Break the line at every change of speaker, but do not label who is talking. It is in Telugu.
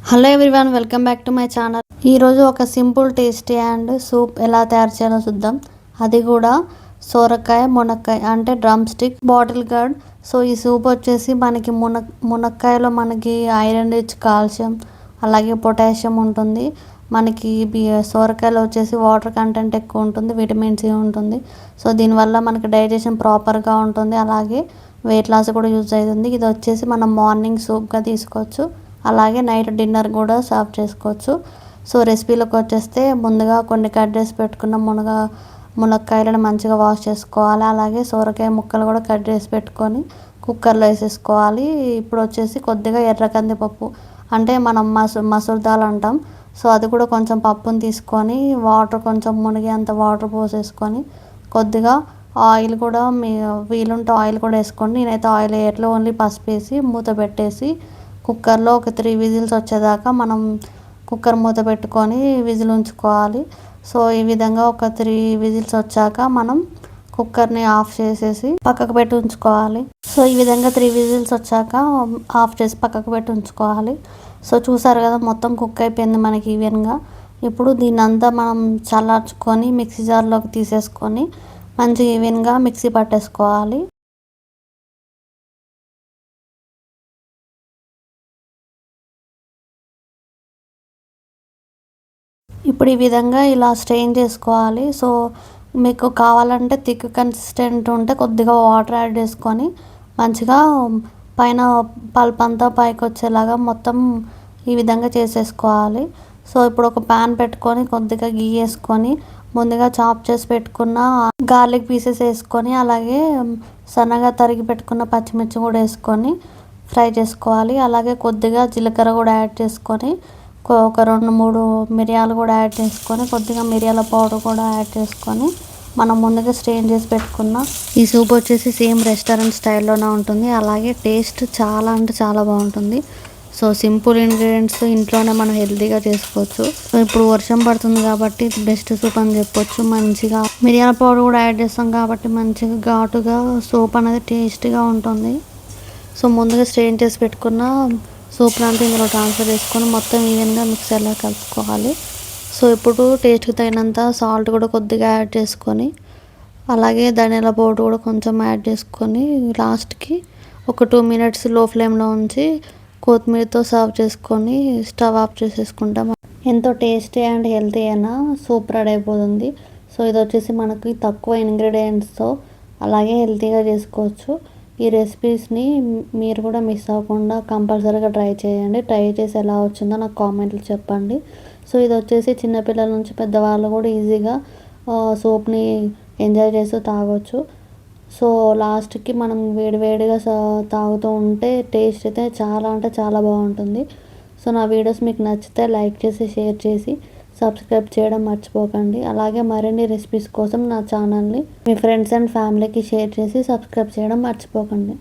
Hello everyone, welcome back to my channel. ఈరోజు ఒక సింపుల్ టేస్టీ అండ్ సూప్ ఎలా తయారు చేయాలో చూద్దాం. అది కూడా సోరకాయ మునక్కాయ అంటే drum stick bottle gourd. So ఈ సూప్ వచ్చేసి మనకి మునక్కాయలో మనకి ఐరన్ రిచ్, కాల్షియం అలాగే పొటాషియం ఉంటుంది. మనకి సోరకాయలో వచ్చేసి వాటర్ కంటెంట్ ఎక్కువ ఉంటుంది, విటమిన్ సి ఉంటుంది. సో దీనివల్ల మనకి డైజెషన్ ప్రాపర్గా ఉంటుంది, అలాగే వెయిట్ లాస్ కూడా యూజ్ అవుతుంది. ఇది వచ్చేసి మనం మార్నింగ్ సూప్గా తీసుకోవచ్చు, అలాగే నైట్ డిన్నర్ కూడా సర్వ్ చేసుకోవచ్చు. సో రెసిపీలోకి వచ్చేస్తే ముందుగా కొన్ని కట్ చేసి పెట్టుకున్న మునక్కాయలను మంచిగా వాష్ చేసుకోవాలి. అలాగే సొరకాయ ముక్కలు కూడా కట్ చేసి పెట్టుకొని కుక్కర్లో వేసేసుకోవాలి. ఇప్పుడు వచ్చేసి కొద్దిగా ఎర్ర కందిపప్పు అంటే మనం మసూర్ దాల్ అంటాం. సో అది కూడా కొంచెం పప్పుని తీసుకొని వాటర్ కొంచెం మునిగేంత వాటర్ పోసేసుకొని కొద్దిగా ఆయిల్ కూడా వీలుంటే ఆయిల్ కూడా వేసుకోండి. నేనైతే ఆయిల్ వేయట్లేదు, ఓన్లీ పసుపు వేసి మూత పెట్టేసి కుక్కర్లో ఒక 3 విజిల్స్ వచ్చేదాకా మనం కుక్కర్ మూత పెట్టుకొని విజిల్ ఉంచుకోవాలి. సో ఈ విధంగా ఒక 3 విజిల్స్ వచ్చాక మనం కుక్కర్ని ఆఫ్ చేసేసి పక్కకు పెట్టి ఉంచుకోవాలి. సో ఈ విధంగా 3 విజిల్స్ వచ్చాక ఆఫ్ చేసి పక్కకు పెట్టి ఉంచుకోవాలి. సో చూసారు కదా, మొత్తం కుక్ అయిపోయింది మనకి ఈవెన్గా. ఇప్పుడు దీన్ని అంతా మనం చల్లార్చుకొని మిక్సీ జార్లోకి తీసేసుకొని మంచిగా ఈవెన్గా మిక్సీ పట్టేసుకోవాలి. ఇప్పుడు ఈ విధంగా ఇలా స్ట్రెయిన్ చేసుకోవాలి. సో మీకు కావాలంటే థిక్ కన్సిస్టెంట్ ఉంటే కొద్దిగా వాటర్ యాడ్ చేసుకొని మంచిగా పైన పల్ప్ అంతా పైకి వచ్చేలాగా మొత్తం ఈ విధంగా చేసేసుకోవాలి. సో ఇప్పుడు ఒక ప్యాన్ పెట్టుకొని కొద్దిగా గీ వేసుకొని ముందుగా చాప్ చేసి పెట్టుకున్న గార్లిక్ పీసెస్ వేసుకొని అలాగే సన్నగా తరిగి పెట్టుకున్న పచ్చిమిర్చి కూడా వేసుకొని ఫ్రై చేసుకోవాలి. అలాగే కొద్దిగా జీలకర్ర కూడా యాడ్ చేసుకొని ఒక 2-3 మిరియాలు కూడా యాడ్ చేసుకొని కొద్దిగా మిరియాల పౌడర్ కూడా యాడ్ చేసుకొని మనం ముందుగా స్ట్రెయిన్ చేసి పెట్టుకున్న ఈ సూప్ వచ్చేసి సేమ్ రెస్టారెంట్ స్టైల్లోనే ఉంటుంది. అలాగే టేస్ట్ చాలా అంటే చాలా బాగుంటుంది. సో సింపుల్ ఇంగ్రీడియంట్స్ ఇంట్లోనే మనం హెల్తీగా చేసుకోవచ్చు. సో ఇప్పుడు వర్షం పడుతుంది కాబట్టి బెస్ట్ సూప్ అని చెప్పొచ్చు. మంచిగా మిరియాల పౌడర్ కూడా యాడ్ చేస్తాం కాబట్టి మంచిగా ఘాటుగా సూప్ అనేది టేస్టీగా ఉంటుంది. సో ముందుగా స్ట్రెయిన్ చేసి పెట్టుకున్న సూప్ అంతా ఇందులో ట్రాన్స్ఫర్ చేసుకొని మొత్తం ఈవెన్గా మిక్సర్లో కలుపుకోవాలి. సో ఇప్పుడు టేస్ట్కి తగినంత సాల్ట్ కూడా కొద్దిగా యాడ్ చేసుకొని అలాగే ధనియాల పౌడర్ కూడా కొంచెం యాడ్ చేసుకొని లాస్ట్కి ఒక 2 మినిట్స్ లో ఫ్లేమ్లో ఉంచి కొత్తిమీరతో సర్వ్ చేసుకొని స్టవ్ ఆఫ్ చేసేసుకుంటాం. ఎంతో టేస్టీ అండ్ హెల్తీ అయినా సూప్ రెడీ అయిపోతుంది. సో ఇది వచ్చేసి మనకి తక్కువ ఇంగ్రీడియంట్స్తో అలాగే హెల్తీగా చేసుకోవచ్చు. ఈ రెసిపీస్ని మీరు కూడా మిస్ అవ్వకుండా కంపల్సరీగా ట్రై చేయండి. ట్రై చేసి ఎలా వచ్చిందో నాకు కామెంట్లు చెప్పండి. సో ఇది వచ్చేసి చిన్నపిల్లల నుంచి పెద్దవాళ్ళు కూడా ఈజీగా సూప్ని ఎంజాయ్ చేస్తూ తాగొచ్చు. సో లాస్ట్కి మనం వేడివేడిగా తాగుతూ ఉంటే టేస్ట్ అయితే చాలా అంటే చాలా బాగుంటుంది. సో నా వీడియోస్ మీకు నచ్చితే లైక్ చేసి షేర్ చేసి సబ్స్క్రైబ్ చేయడం మర్చిపోకండి. అలాగే మరిన్ని రెసిపీస్ కోసం నా ఛానల్ని మీ ఫ్రెండ్స్ అండ్ ఫ్యామిలీకి షేర్ చేసి సబ్స్క్రైబ్ చేయడం మర్చిపోకండి.